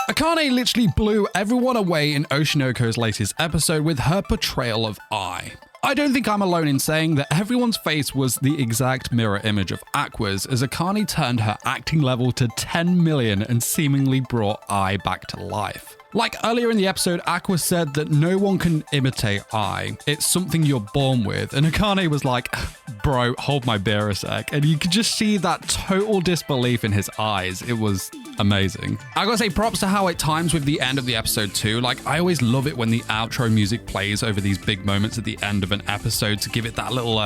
Akane literally blew everyone away in Oshinoko's latest episode with her portrayal of Ai. I don't think I'm alone in saying that everyone's face was the exact mirror image of Aqua's as Akane turned her acting level to 10 million and seemingly brought Ai back to life. Like earlier in the episode, Aqua said that no one can imitate Ai. It's something you're born with. And Akane was like, bro, hold my beer a sec. And you could just see that total disbelief in his eyes. It was amazing. I gotta say props to how it times with the end of the episode too. Like I always love it when the outro music plays over these big moments at the end of an episode to give it that little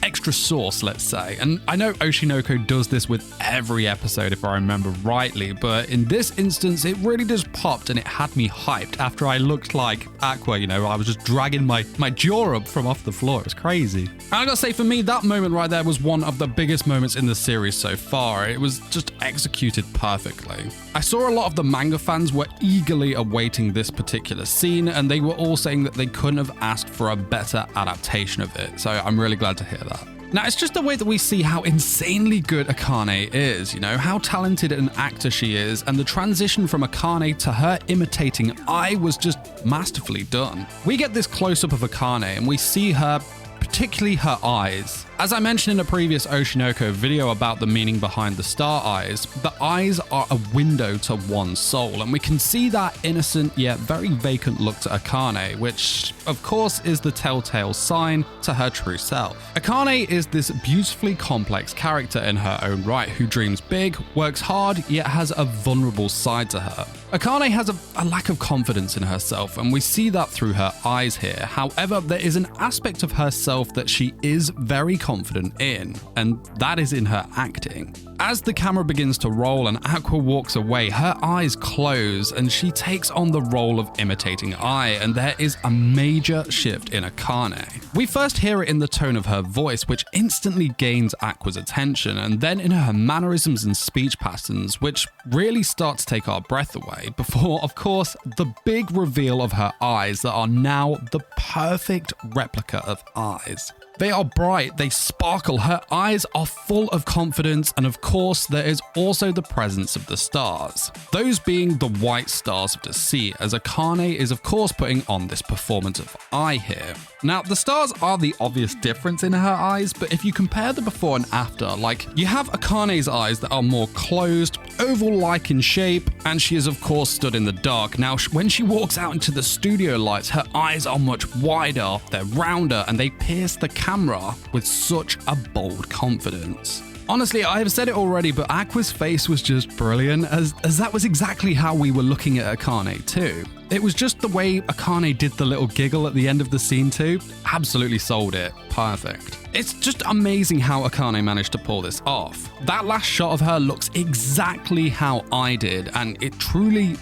extra sauce, let's say. And I know Oshinoko does this with every episode if I remember rightly, but in this instance it really just popped and it had me hyped after I looked like Aqua, you know, I was just dragging my jaw up from off the floor. It was crazy. And I gotta say for me, that moment right there was one of the biggest moments in the series so far. It was just executed perfectly. I saw a lot of the manga fans were eagerly awaiting this particular scene and they were all saying that they couldn't have asked for a better adaptation of it. So I'm really glad to hear that. Now, it's just the way that we see how insanely good Akane is, you know, how talented an actor she is, and the transition from Akane to her imitating Ai was just masterfully done. We get this close-up of Akane, and we see her, particularly her eyes. As I mentioned in a previous Oshinoko video about the meaning behind the star eyes, the eyes are a window to one's soul, and we can see that innocent yet very vacant look to Akane, which of course is the telltale sign to her true self. Akane is this beautifully complex character in her own right who dreams big, works hard, yet has a vulnerable side to her. Akane has a lack of confidence in herself, and we see that through her eyes here. However, there is an aspect of herself that she is very confident in, and that is in her acting. As the camera begins to roll and Aqua walks away, her eyes close and she takes on the role of imitating Ai, and there is a major shift in Akane. We first hear it in the tone of her voice, which instantly gains Aqua's attention, and then in her mannerisms and speech patterns, which really start to take our breath away, before, of course, the big reveal of her eyes that are now the perfect replica of Ai's. They are bright, they sparkle, her eyes are full of confidence, and of course there is also the presence of the stars. Those being the white stars of the sea, as Akane is of course putting on this performance of Ai here. Now, the stars are the obvious difference in her eyes, but if you compare the before and after, like you have Akane's eyes that are more closed, oval-like in shape, and she is of course stood in the dark. Now, when she walks out into the studio lights, her eyes are much wider, they're rounder, and they pierce the camera with such a bold confidence. Honestly, I have said it already, but Aqua's face was just brilliant, as that was exactly how we were looking at Akane too. It was just the way Akane did the little giggle at the end of the scene too. Absolutely sold it. Perfect. It's just amazing how Akane managed to pull this off. That last shot of her looks exactly how I did, and it truly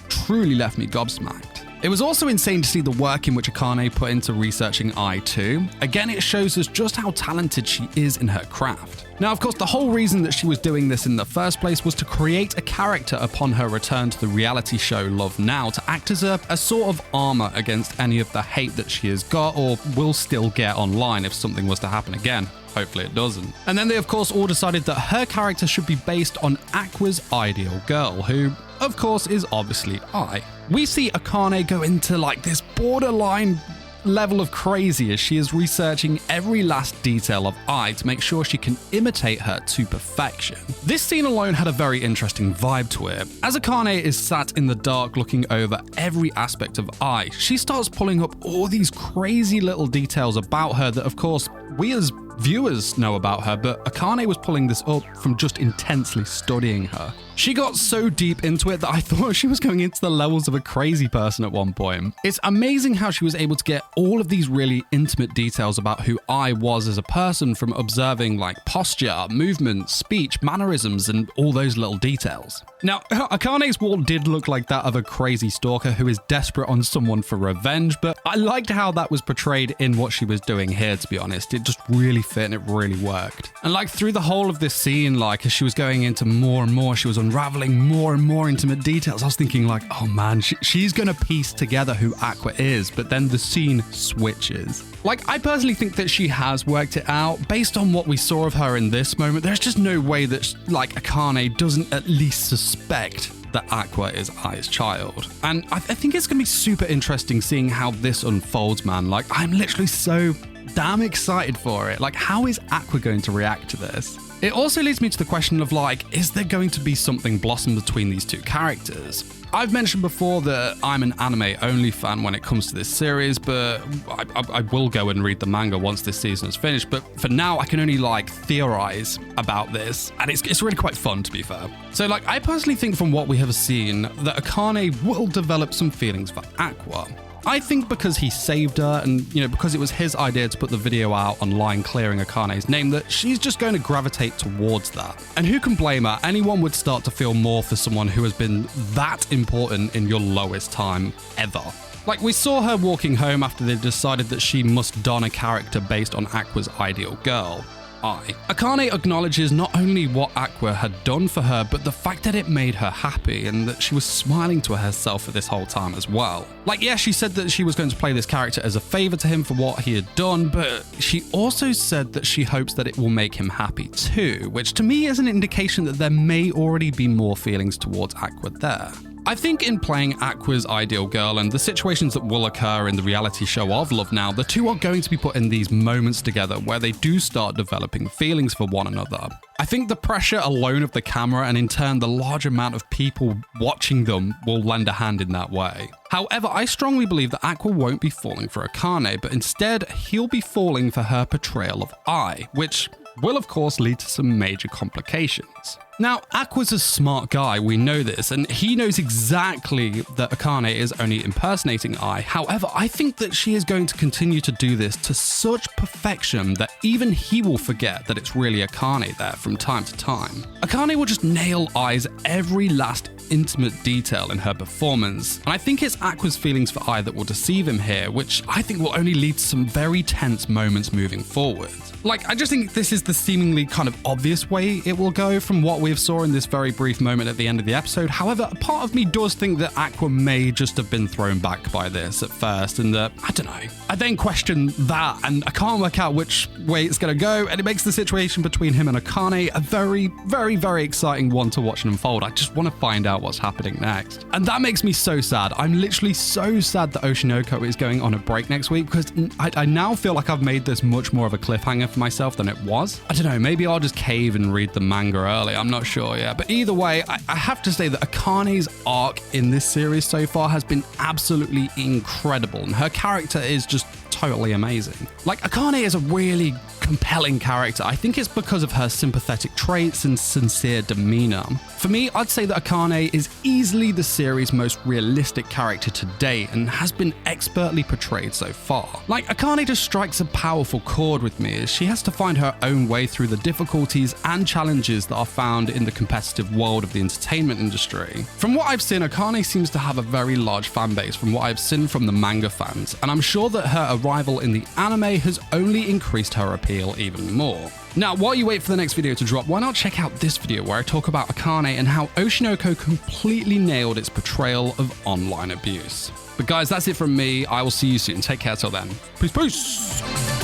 left me gobsmacked. It was also insane to see the work in which Akane put into researching Ai too. Again, it shows us just how talented she is in her craft. Now, of course, the whole reason that she was doing this in the first place was to create a character upon her return to the reality show Love Now to act as a sort of armor against any of the hate that she has got or will still get online if something was to happen again. Hopefully it doesn't. And then they of course all decided that her character should be based on Aqua's ideal girl, who of course is obviously Ai. We see Akane go into like this borderline level of crazy as she is researching every last detail of Ai to make sure she can imitate her to perfection. This scene alone had a very interesting vibe to it. As Akane is sat in the dark looking over every aspect of Ai, she starts pulling up all these crazy little details about her that of course we as viewers know about her, but Akane was pulling this up from just intensely studying her. She got so deep into it that I thought she was going into the levels of a crazy person at one point. It's amazing how she was able to get all of these really intimate details about who I was as a person from observing like posture, movement, speech, mannerisms, and all those little details. Now, Akane's wall did look like that of a crazy stalker who is desperate on someone for revenge, but I liked how that was portrayed in what she was doing here, to be honest. It just really fit and it really worked. And like through the whole of this scene, like as she was going into more and more, she was unraveling more and more intimate details. I was thinking like, oh man, she's gonna piece together who Aqua is, but then the scene switches. Like, I personally think that she has worked it out. Based on what we saw of her in this moment, there's just no way that like Akane doesn't at least suspect that Aqua is Ai's child. And I think it's gonna be super interesting seeing how this unfolds, man. Like, I'm literally so damn excited for it. Like, how is Aqua going to react to this? It also leads me to the question of, like, is there going to be something blossom between these two characters? I've mentioned before that I'm an anime-only fan when it comes to this series, but I will go and read the manga once this season is finished. But for now, I can only, like, theorize about this, and it's really quite fun, to be fair. So, like, I personally think from what we have seen that Akane will develop some feelings for Aqua. I think because he saved her and, you know, because it was his idea to put the video out online clearing Akane's name, that she's just going to gravitate towards that. And who can blame her? Anyone would start to feel more for someone who has been that important in your lowest time ever. Like, we saw her walking home after they decided that she must don a character based on Aqua's ideal girl, Ai. Akane acknowledges not only what Aqua had done for her, but the fact that it made her happy and that she was smiling to herself for this whole time as well. Like, yeah, she said that she was going to play this character as a favor to him for what he had done, but she also said that she hopes that it will make him happy too, which to me is an indication that there may already be more feelings towards Aqua there. I think in playing Aqua's ideal girl and the situations that will occur in the reality show of Love Now, the two are going to be put in these moments together where they do start developing feelings for one another. I think the pressure alone of the camera and in turn the large amount of people watching them will lend a hand in that way. However, I strongly believe that Aqua won't be falling for Akane, but instead he'll be falling for her portrayal of Ai, which will of course lead to some major complications. Now, Aqua's a smart guy, we know this, and he knows exactly that Akane is only impersonating Ai. However, I think that she is going to continue to do this to such perfection that even he will forget that it's really Akane there from time to time. Akane will just nail Ai's every last intimate detail in her performance, and I think it's Aqua's feelings for Ai that will deceive him here, which I think will only lead to some very tense moments moving forward. Like, I just think this is the seemingly kind of obvious way it will go from what we saw in this very brief moment at the end of the episode. However, a part of me does think that Aqua may just have been thrown back by this at first, and that, I don't know, I then question that, and I can't work out which way it's going to go, and it makes the situation between him and Akane a very, very, very exciting one to watch and unfold. I just want to find out what's happening next. And that makes me so sad. I'm literally so sad that Oshinoko is going on a break next week, because I now feel like I've made this much more of a cliffhanger for myself than it was. I don't know, maybe I'll just cave and read the manga early, I'm not sure yet. But either way, I have to say that Akane's arc in this series so far has been absolutely incredible, and her character is just totally amazing. Like, Akane is a really compelling character. I think it's because of her sympathetic traits and sincere demeanor. For me, I'd say that Akane is easily the series' most realistic character to date and has been expertly portrayed so far. Like, Akane just strikes a powerful chord with me as she has to find her own way through the difficulties and challenges that are found in the competitive world of the entertainment industry. From what I've seen, Akane seems to have a very large fan base from what I've seen from the manga fans, and I'm sure that her arrival in the anime has only increased her appeal even more. Now, while you wait for the next video to drop, why not check out this video where I talk about Akane and how Oshinoko completely nailed its portrayal of online abuse. But guys, that's it from me. I will see you soon. Take care till then. Peace, peace!